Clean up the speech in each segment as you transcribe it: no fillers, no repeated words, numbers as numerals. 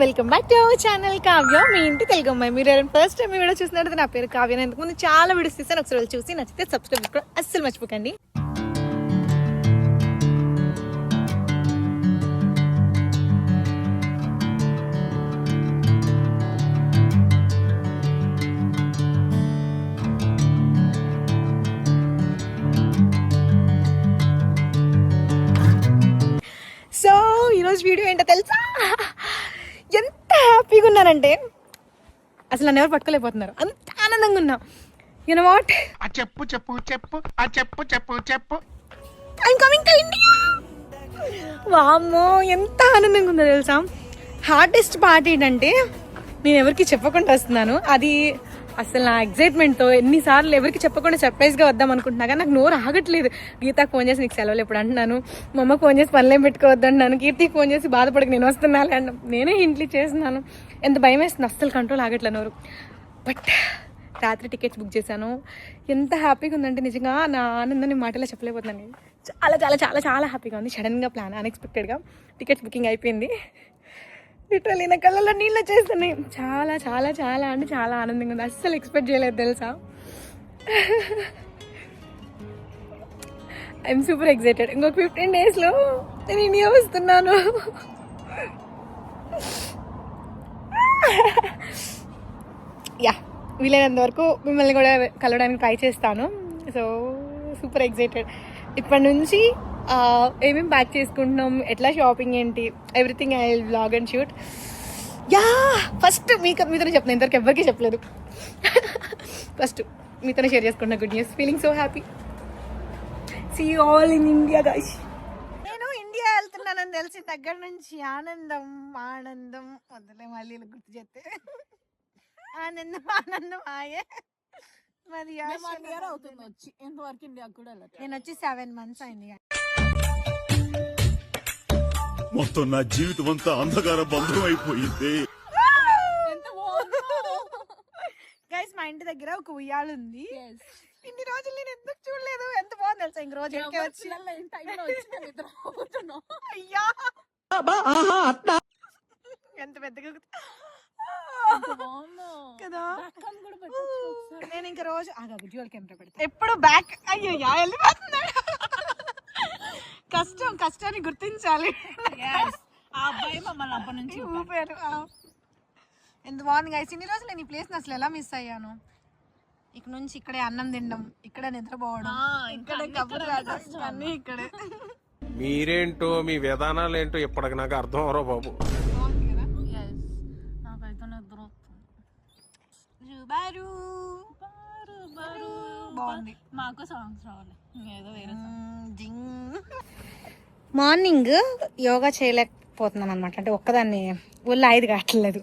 Welcome back to our channel Kavya మీ ఇంటి తెలుగు అమ్మాయి. మీరు ఎవరైనా ఫస్ట్ టైం ఈ వీడియో చూసినట్టు నా పేరు కావ్య. ఇంతకు ముందు చాలా వీడియోస్ తీసాను, ఒకసారి చూసి నచ్చితే సబ్స్క్రైబ్ కూడా అస్సలు మర్చిపోకండి. సో ఈరోజు వీడియో ఏంటో తెలుసా, ఎంత హ్యాపీగా ఉన్నానంటే అసలు నన్ను ఎవరు పట్టుకోలేకపోతున్నారు, అంత ఆనందంగా ఉన్నా. యూనో వాట్, చెప్పు చెప్పు చెప్పు చెప్పు చెప్పు చెప్పు ఐఎమ్ కమింగ్ టు ఇండియా. వామ్మో ఎంత ఆనందంగా ఉందో తెలుసా. హార్డెస్ట్ పార్ట్ ఏంటంటే నేను ఎవరికి చెప్పకుండా వస్తున్నాను. అది అసలు నా ఎగ్జైట్మెంట్తో ఎన్నిసార్లు ఎవరికి చెప్పకుండా సర్ప్రైజ్గా వద్దాం అనుకుంటున్నా కానీ నాకు నోరు ఆగట్లేదు. గీతాకి ఫోన్ చేసి నీకు సెలవులు ఎప్పుడు అంటున్నాను, మా అమ్మకి ఫోన్ చేసి పనులేం పెట్టుకోవద్దు అంటున్నాను, కీర్తికి ఫోన్ చేసి బాధపడక నేను వస్తున్నాను అంట. నేనే ఇంట్లో చేస్తున్నాను, ఎంత భయం వేస్తుంది, అస్సలు కంట్రోల్ ఆగట్లే నోరు. బట్ రాత్రి టికెట్స్ బుక్ చేశాను. ఎంత హ్యాపీగా ఉందంటే నిజంగా నా ఆనందాన్ని మాటలో చెప్పలేకపోతున్నాను. చాలా చాలా చాలా చాలా హ్యాపీగా ఉంది. సడన్గా ప్లాన్ అన్ఎక్స్పెక్టెడ్గా టికెట్స్ బుకింగ్ అయిపోయింది. లిటరల్లీ నా కళ్ళల్లో నీళ్ళు వచ్చేస్తున్నాయి. చాలా చాలా చాలా అంటే చాలా ఆనందంగా ఉంది. అస్సలు ఎక్స్పెక్ట్ చేయలేదు తెలుసా. I'm super excited. ఇంకొక 15 డేస్లో నేను ఇండియా వస్తున్నాను. యా, వీలైనంత వరకు మిమ్మల్ని కూడా కలవడానికి ట్రై చేస్తాను. So super excited. ఇప్పటి నుంచి ఏమేమి ప్యాక్ చేసుకుంటున్నాం, ఎట్లా షాపింగ్ ఏంటి, everything I vlog and shoot. Yeah, first మీతోనే చెప్తాను, ఇంతవరకు ఎవరికి చెప్పలేదు. ఫస్ట్ మీతోనే షేర్ చేసుకుంటున్నా good news. Feeling so happy. See you all in India guys. నేను ఇండియా వెళ్తున్నానని తెలిసి దగ్గర నుంచి ఆనందం ఆనందం వద్దులే, మళ్ళీ గుర్తు చేస్తే ఆనందం ఆనందం ఆయే. మరి అవుతుంది వచ్చి ఎంతవరకు ఇండియా కూడా నేను వచ్చి 7 months అయింది. మొత్తం నా జీవితం అంతా అంధకార బంధం అయిపోయింది. గైస్, మా ఇంటి దగ్గర ఒక ఉయ్యాలు ఉంది. ఇన్ని రోజులు నేను ఎందుకు చూడలేదు, ఎంత బాగుంది తెలుసా. ఇంక రోజు అయ్యా ఎంత పెద్దగా కదా. నేను ఇంకా రోజు డ్యూయల్ కెమెరా పెడతా ఎప్పుడు బ్యాక్. అయ్యో వెళ్ళిపోతున్నాడు. కష్టాన్ని గుర్తించాలి. ఊపారు. ఎంత బాగుంది గైస్. ఇన్ని రోజులు నేను ఈ ప్లేస్ అసలు ఎలా మిస్ అయ్యాను. ఇక నుంచి ఇక్కడే అన్నం తినడం, ఇక్కడే నిద్రపోవడం, ఇక్కడే కబుర్లు రాజేస్తాం, అన్నీ ఇక్కడే. మీరేంటో మీ విధానాలు ఏంటో ఇప్పటికి నాకు అర్థం అవరో బాబు. మాకు సాంగ్స్ రావాలి, ఏదో వేరే మార్నింగ్ యోగా చేయలేకపోతున్నాను అనమాట. అంటే ఒక్కదాన్ని ఒళ్ళు 5 కావట్లేదు.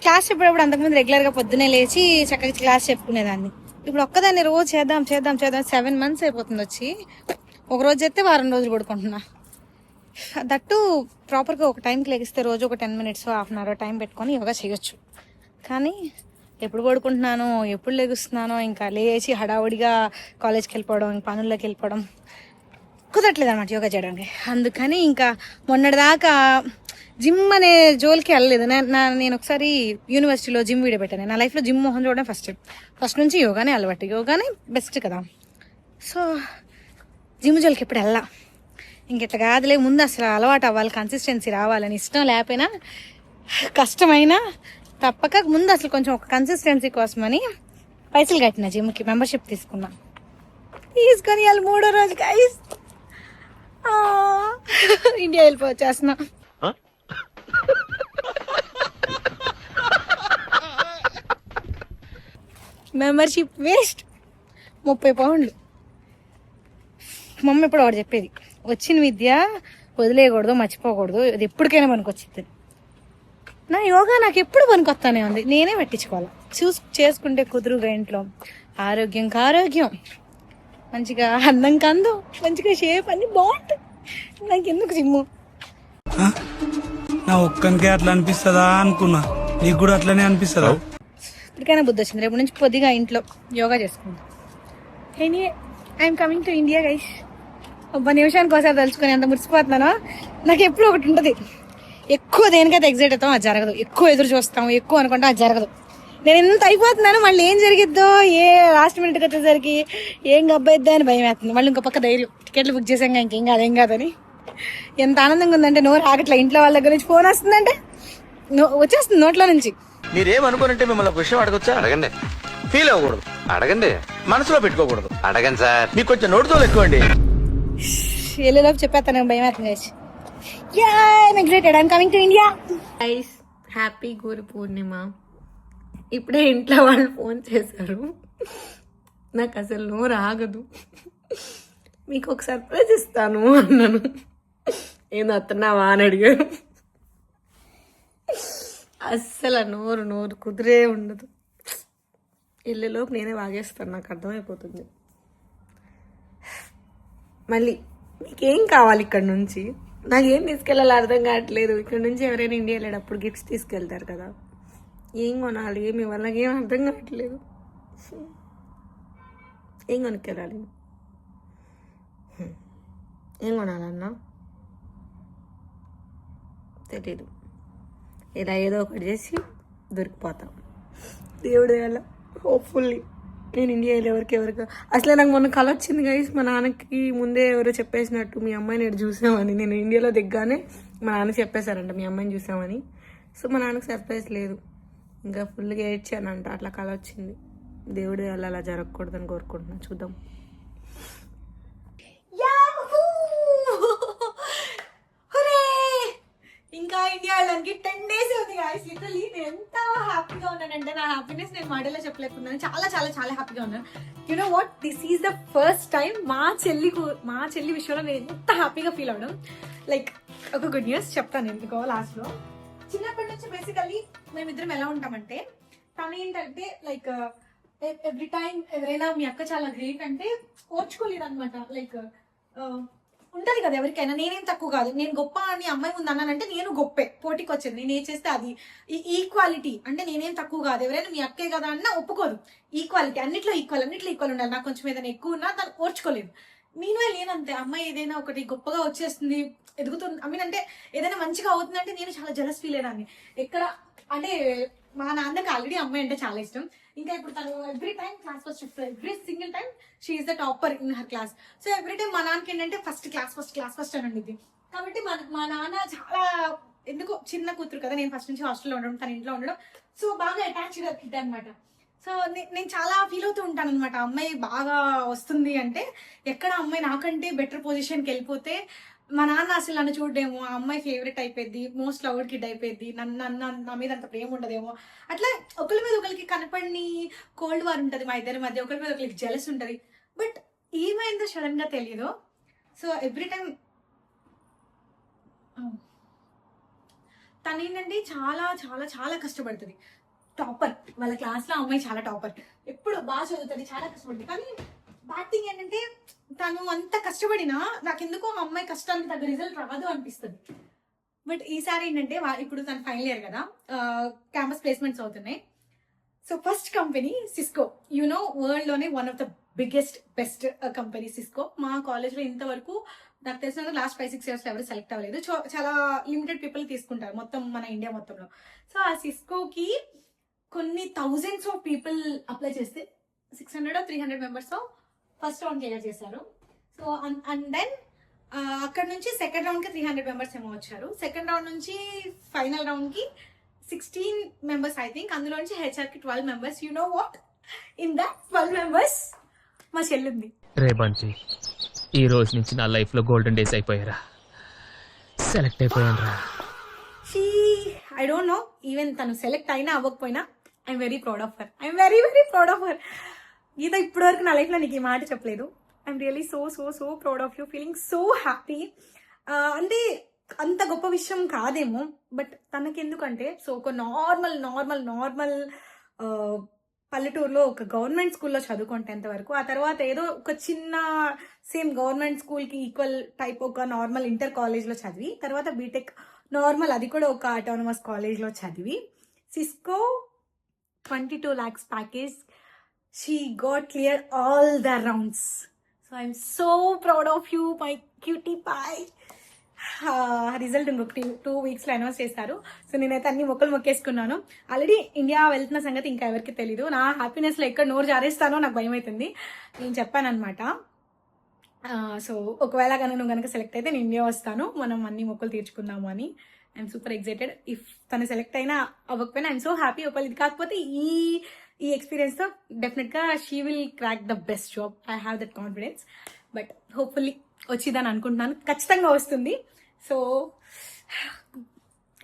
క్లాస్ చెప్పేటప్పుడు అంతకుముందు రెగ్యులర్గా పొద్దునే లేచి చక్కగా క్లాస్ చెప్పుకునేదాన్ని. ఇప్పుడు ఒక్కదాన్ని రోజు చేద్దాం 7 months అయిపోతుంది వచ్చి. ఒక రోజు చేస్తే వారం రోజులు పడుకుంటున్నా. దట్టు ప్రాపర్గా ఒక టైంకి లెగిస్తే రోజు ఒక 10 minutes half an hour time పెట్టుకొని యోగా చేయొచ్చు. కానీ ఎప్పుడు పడుకుంటున్నానో ఎప్పుడు లెగుస్తున్నానో, ఇంకా లేచి హడావుడిగా కాలేజ్కి వెళ్ళిపోవడం, పనుల్లోకి వెళ్ళిపోవడం కుదరట్లేదు అనమాట యోగా చేయడానికి. అందుకని ఇంకా మొన్నటిదాకా జిమ్ అనే జోలికి వెళ్ళలేదు. నేను ఒకసారి యూనివర్సిటీలో జిమ్ వీడియో పెట్టాను. నా లైఫ్లో జిమ్ మొహం చూడడం ఫస్ట్ నుంచి యోగానే అలవాటు. యోగానే బెస్ట్ కదా. సో జిమ్ జోలికి ఎప్పుడు వెళ్ళా. ఇంకెట్లా కాదులే, ముందు అసలు అలవాటు అవ్వాలి, కన్సిస్టెన్సీ రావాలని. ఇష్టం లేకపోయినా కష్టమైనా తప్పక ముందు అసలు కొంచెం ఒక కన్సిస్టెన్సీ కోసమని పైసలు కట్టిన జిమ్కి, మెంబర్షిప్ తీసుకున్నా. తీసుకొని వాళ్ళు 3వ రోజు గైస్ ఇండియా వెళ్ళిపోవచ్చేస్తున్నా. Membership waste, 30 pounds. మమ్మీ ఎప్పుడు ఒకటి చెప్పేది, వచ్చిన విద్య వదిలేయకూడదు, మర్చిపోకూడదు, ఇది ఎప్పటికైనా పనికొచ్చింది. నా యోగా నాకు ఎప్పుడు పనికొస్తానే ఉంది, నేనే పట్టించుకోవాలి. చేసుకుంటే కుదురుగా ఇంట్లో ఆరోగ్యం కారోగ్యం, మంచిగా అందం కందు, మంచిగా షేప్ అన్ని బాగుంటుంది. నాకు ఎందుకు జిమ్ము? నా ఒక్కనికే అట్లా అనిపిస్తుందా అనుకున్నా, నీకు కూడా అట్లనే అనిపిస్తుందా? ఇప్పటికైనా బుద్ధి వచ్చింది. రేపు నుంచి కొద్దిగా ఇంట్లో యోగా చేసుకుంటాం. Anyway, I'm coming to India guys. ఒక్క నిమిషానికి ఒకసారి తలుచుకొని ఎంత మురిసిపోతున్నానో. నాకు ఎప్పుడు ఒకటి ఉంటుంది, ఎక్కువ దేనికైతే ఎగ్జైట్ అవుతాం అది జరగదు, ఎక్కువ ఎదురు చూస్తాం ఎక్కువ అనుకుంటాం అది జరగదు. నేను ఎంత అయిపోతున్నాను, మళ్ళీ ఏం జరిగిద్దో, ఏ లాస్ట్ మినిట్కి వచ్చేసరికి ఏం గబ్బయిద్దా అని భయం వేస్తుంది. మళ్ళీ ఇంకో పక్క ధైర్యం, టికెట్లు బుక్ చేసాం ఇంకేం కాదు ఏం కాదని. ఎంత ఆనందంగా ఉందంటే నోరు ఆగట్లా. ఇంట్లో వాళ్ళ దగ్గర నుంచి ఫోన్ వస్తుందంటే వచ్చేస్తుంది నోట్లో నుంచి. మీరేమనుకోనంటే మిమ్మల్ని ఒక విషయం అడగొచ్చా? అడగండి. ఫీల్ అవ్వకూడదు, అడగండి. మనసులో పెట్టుకోకూడదు, అడగండి సార్. మీకు కొంచెం నోటితో ఎక్కువ అండి. వెళ్ళేలోపు చెప్పేస్తాను భయం వేస్తుంది. I'm coming to India. Guys, happy Guru Purnima. ఇప్పుడే ఇంట్లో వాళ్ళు ఫోన్ చేశారు, నాకు అసలు నోరు ఆగదు. మీకు ఒక సర్ప్రైజ్ ఇస్తాను అన్నాను. ఏందో వస్తున్నావా అని అడిగారు. అస్సలు నోరు కుదిరే ఉండదు. ఇల్లులోపు నేనే వాగేస్తాను, నాకు అర్థమైపోతుంది. మళ్ళీ మీకేం కావాలి ఇక్కడ నుంచి? నాకేం తీసుకెళ్ళాలి అర్థం కావట్లేదు. ఇక్కడ నుంచి ఎవరైనా ఇండియా వెళ్ళేటప్పుడు గిఫ్ట్స్ తీసుకెళ్తారు కదా, ఏం కొనాలి, ఏమి ఇవ్వాలి, నాకేం అర్థం కావట్లేదు. ఏం కొనుక్కెళ్ళాలి? ఏం కొనాలన్నా తెలీదు. ఇలా ఏదో ఒకటి చేసి దొరికిపోతాం. దేవుడి వల్ల హోప్ఫుల్లీ నేను ఇండియా వెళ్ళేవరకు ఎవరికి. అసలే నాకు మొన్న కళ వచ్చింది గైస్, మా నాన్నకి ముందే ఎవరో చెప్పేసినట్టు మీ అమ్మాయిని ఎక్కడ చూసామని. నేను ఇండియాలో దిగ్గానే మా నాన్న చెప్పేశారంట మీ అమ్మాయిని చూసామని. సో మా నాన్నకి సర్ప్రైజ్ లేదు, ఇంకా ఫుల్గా ఏడ్చానంట. అట్లా కళ వచ్చింది. దేవుడి వల్ల అలా జరగకూడదని కోరుకుంటున్నాను. చూద్దాం. ఇంకా ఇండియా వెళ్ళడానికి 10 days ఉంది గాయస్. లిటరలీ నేను ఎంత హ్యాపీగా ఉన్నానంటే నా హ్యాపీనెస్ నేను మాటలో చెప్పలేకున్నాను. చాలా చాలా చాలా హ్యాపీగా ఉన్నాను. You know what, this is the first time మా చెల్లి విషయంలో నేను ఎంత హ్యాపీగా ఫీల్ అవడం. లైక్ ఒక గుడ్ న్యూస్ చెప్తాను ఎందుకో లాస్ట్లో. చిన్నప్పటి నుంచి బేసికల్లీ మేమిద్దరం ఎలా ఉంటామంటే, తను ఏంటంటే లైక్ ఎవ్రీ టైం ఎవరైనా మీ అక్క చాలా గ్రేట్ అంటే ఓర్చుకోలేదు అనమాట. లైక్ ఉంటది కదా ఎవరికైనా, నేనేం తక్కువ కాదు, నేను గొప్ప అని అమ్మాయి ముందు అన్నానంటే నేను గొప్పే, పోటీకి వచ్చేది. నేను ఏం చేస్తే అది ఈక్వాలిటీ అంటే నేనేం తక్కువ కాదు, ఎవరైనా మీ అక్కే కదా అన్నా ఒప్పుకోదు. ఈక్వాలిటీ, అన్నిట్లో ఈక్వల్ ఉండాలి. నాకు కొంచెం ఏదైనా ఎక్కువ ఉన్నా తను ఓర్చుకోలేదు. నేను లేనంతే, అమ్మాయి ఏదైనా ఒకటి గొప్పగా వచ్చేస్తుంది, ఎదుగుతుంది, ఐ మీన్ అంటే ఏదైనా మంచిగా అవుతుందంటే నేను చాలా జలస్ ఫీల్ అయ్యేదాన్ని. ఎక్కడ అంటే మా నాన్నకి ఆల్రెడీ అమ్మాయి అంటే చాలా ఇష్టం. ఇంకా ఇప్పుడు తను every time class first, every single time she is the topper in her class. So every time మా నాన్నకి ఏంటంటే ఫస్ట్ క్లాస్ ఫస్ట్ అని ఉండిద్ది. కాబట్టి మా నాన్న చాలా ఎందుకో చిన్న కూతురు కదా, నేను ఫస్ట్ నుంచి హాస్టల్లో ఉండడం, తన ఇంట్లో ఉండడం, సో బాగా అటాచ్డ్ కిడ్ అనమాట. సో నేను చాలా ఫీల్ అవుతూ ఉంటాను అనమాట. అమ్మాయి బాగా వస్తుంది అంటే, ఎక్కడ అమ్మాయి నాకంటే బెటర్ పొజిషన్కి వెళ్ళిపోతే మా నాన్న అసలు నన్ను చూడడేమో, ఆ అమ్మాయి ఫేవరెట్ అయిపోయింది, మోస్ట్ లవ్డ్ కిడ్ అయిపోయింది, నా మీద అంత ప్రేమ ఉండదేమో, అట్లా ఒకరి మీద ఒకరికి కనపడిని కోల్డ్ వార్ ఉంటుంది మా ఇద్దరి మధ్య, ఒకరి మీద ఒకరికి జెలస్ ఉంటుంది. బట్ ఏమైందో సడన్ గా తెలియదు. సో ఎవ్రీ టైం తను ఏంటంటే చాలా చాలా చాలా కష్టపడుతుంది. టాపర్, వాళ్ళ క్లాస్లో అమ్మాయి చాలా టాపర్, ఎప్పుడు బాగా చదువుతుంది, చాలా కష్టపడుతుంది. కానీ బ్యాడ్ థింగ్ ఏంటంటే తను అంత కష్టపడినా నాకెందుకో ఆ అమ్మాయి కష్టానికి తగ్గ రిజల్ట్ రాదు అనిపిస్తుంది. బట్ ఈసారి ఏంటంటే ఇప్పుడు తను ఫైనల్ ఇయర్ కదా, క్యాంపస్ ప్లేస్మెంట్స్ అవుతున్నాయి. So first company Cisco, you వరల్డ్ world one of the biggest best company Cisco. మా కాలేజ్లో ఇంతవరకు నాకు తెలిసిన లాస్ట్ 5-6 years ఎవరు సెలెక్ట్ అవ్వలేదు. చాలా లిమిటెడ్ పీపుల్ తీసుకుంటారు మొత్తం మన ఇండియా మొత్తంలో. సో ఆ సిస్కోకి కొన్ని థౌజండ్స్ ఆఫ్ పీపుల్ అప్లై చేస్తే 600 or 300 members first round clear చేశారు. సో అండ్ దెన్ అక్కడ నుంచి సెకండ్ రౌండ్ కి 300 members ఏమో వచ్చారు. సెకండ్ రౌండ్ నుంచి ఫైనల్ రౌండ్ కి 16 members ఐ థింక్. అందులో నుంచి హెచ్ఆర్ కి 12 members. You know what, in that 12 members మా చెల్లుంది. రే బంచి, ఈ రోజు నుంచి నా లైఫ్ లో గోల్డెన్ డేస్ అయిపోయారా, సెలెక్ట్ అయిపోయాను రా. ఐ డోంట్ నో, ఈవెన్ తను సెలెక్ట్ అయినా అవ్వకపోయినా I'm very proud of her. I'm very very proud of her. Geetha ఇప్పటి వరకు నా లైఫ్లో నీకు ఈ మాట చెప్పలేదు. I'm really so so so proud of you, feeling so happy. అంటే అంత గొప్ప విషయం కాదేమో, బట్ తనకెందుకంటే సో ఒక నార్మల్ పల్లెటూరులో ఒక గవర్నమెంట్ స్కూల్లో చదువుకుంటే 10th వరకు, ఆ తర్వాత ఏదో ఒక చిన్న సేమ్ గవర్నమెంట్ స్కూల్కి ఈక్వల్ టైప్ ఒక నార్మల్ ఇంటర్ కాలేజ్లో చదివి, తర్వాత బీటెక్ నార్మల్ అది కూడా ఒక ఆటోనమస్ కాలేజ్లో చదివి, Cisco 22 lakhs package, she got clear all the rounds. So I'm so proud of you my cutie pie. Result ఇంకొక 2 వీక్స్లో అనౌన్స్ చేస్తారు. సో నేనైతే అన్ని మొక్కలు మొక్కేసుకున్నాను. ఆల్రెడీ ఇండియా వెళ్తున్న సంగతి ఇంకా ఎవరికి తెలీదు. నా హ్యాపీనెస్లో ఎక్కడ నోరు జారేస్తానో నాకు భయం అవుతుంది. నేను చెప్పానమాట. సో ఒకవేళ నువ్వు కనుక సెలెక్ట్ అయితే నేను ఇండియా వస్తాను, మనం అన్ని మొక్కలు తీర్చుకుందాము అని. I'm super excited. ఇఫ్ తను సెలెక్ట్ అయినా అవ్వకపోయినా ఐఎమ్ సో హ్యాపీ. ఒకవేళ ఇది కాకపోతే ఈ ఎక్స్పీరియన్స్తో డెఫినెట్గా she will crack the best job. I have that confidence. But hopefully వచ్చిందని అనుకుంటున్నాను. ఖచ్చితంగా వస్తుంది. So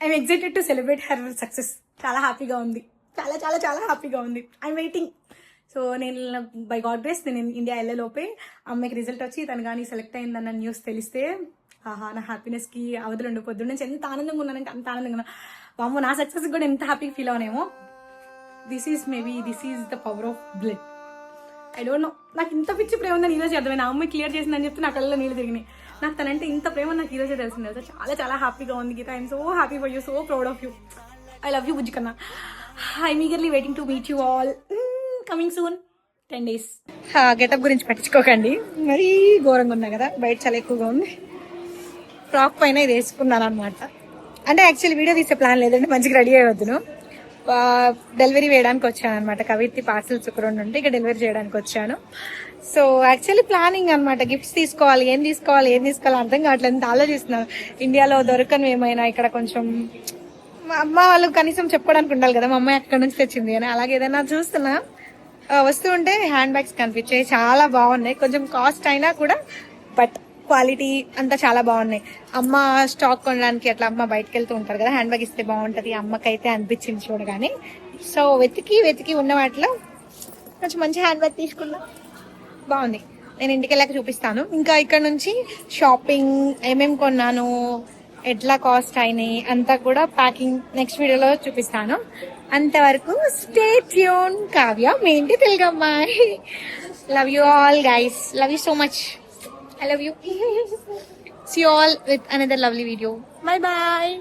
I'm excited to celebrate her success. చాలా హ్యాపీగా ఉంది, చాలా చాలా చాలా హ్యాపీగా ఉంది. I'm waiting. సో నేను బై గాడ్ గ్రేస్ నేను ఇండియా వెళ్ళేలోపే అమ్మాయికి రిజల్ట్ వచ్చి తను కానీ సెలెక్ట్ అయిందన్న న్యూస్ తెలిస్తే ఆహా, నా హ్యాపీనెస్కి అవధులు ఉండే పొద్దున్న నుంచి ఎంత ఆనందంగా ఉన్నానంటే అంత ఆనందంగా ఉన్నా. వామ్మో, నా సక్సెస్ కూడా ఎంత హ్యాపీగా ఫీల్ అవునేమో. This is the power of blood. I don't know, నాకు ఇంత పిచ్చి ప్రేమ ఉందని ఈరోజు అర్థమైంది. ఆ అమ్మాయి క్లియర్ చేసిందని చెప్తే నా కళ్ళలో నీళ్ళు తిరిగినాయి. నాకు తనంటే ఇంత ప్రేమ నాకు ఈరోజే తెలిసింది. తెలుసా, చాలా చాలా హ్యాపీగా ఉంది Geetha. I'm so happy for you, so proud of you. I love you బుజ్జి కన్నా. I'm eagerly waiting to meet you all. Coming soon 10 days. Getup గురించి పట్టించుకోకండి, మరీ ఘోరంగా ఉన్నా కదా, బయట చాలా ఎక్కువగా ఉంది. ఫ్రాక్ పైన ఇది వేసుకున్నాను అనమాట. అంటే యాక్చువల్లీ వీడియో తీసే ప్లాన్ లేదంటే మంచిగా రెడీ అయ్యొద్దును. డెలివరీ వేయడానికి వచ్చాను అనమాట. కవిత్తి పార్సల్స్ ఒక 2 ఉంటే ఇక డెలివరీ చేయడానికి వచ్చాను. సో యాక్చువల్లీ ప్లానింగ్ అనమాట. గిఫ్ట్స్ తీసుకోవాలి, ఏం తీసుకోవాలి అర్థం కావట్లేదు. ఎంత ఆలోచిస్తున్నాను. ఇండియాలో దొరకను ఏమైనా, ఇక్కడ కొంచెం మా అమ్మ వాళ్ళు కనీసం చెప్పుకోవడానికి ఉండాలి కదా, మా అమ్మాయి అక్కడ నుంచి తెచ్చింది అని. అలాగే ఏదైనా చూస్తున్నా వస్తూ ఉంటే హ్యాండ్ బ్యాగ్స్ కనిపించాయి, చాలా బాగున్నాయి. కొంచెం కాస్ట్ అయినా కూడా బట్ క్వాలిటీ అంతా చాలా బాగున్నాయి. అమ్మ స్టాక్ కొనడానికి అట్లా అమ్మ బయటకు వెళ్తూ ఉంటారు కదా, హ్యాండ్ బ్యాగ్ ఇస్తే బాగుంటుంది అమ్మకైతే అనిపించింది చూడగానే. సో వెతికి ఉన్న వాటిలో కొంచెం మంచి హ్యాండ్ బ్యాగ్ తీసుకున్నా, బాగుంది. నేను ఇంటికి వెళ్ళాక చూపిస్తాను. ఇంకా ఇక్కడ నుంచి షాపింగ్ ఏమేమి కొన్నాను, ఎట్లా కాస్ట్ అయినాయి అంతా కూడా ప్యాకింగ్ నెక్స్ట్ వీడియోలో చూపిస్తాను. అంతవరకు స్టే ట్యూన్. కావ్య, మీ ఇంటి తెలుగమ్మాయి. Love you all guys, love you so much. I love you. See you all with another lovely video. Bye bye.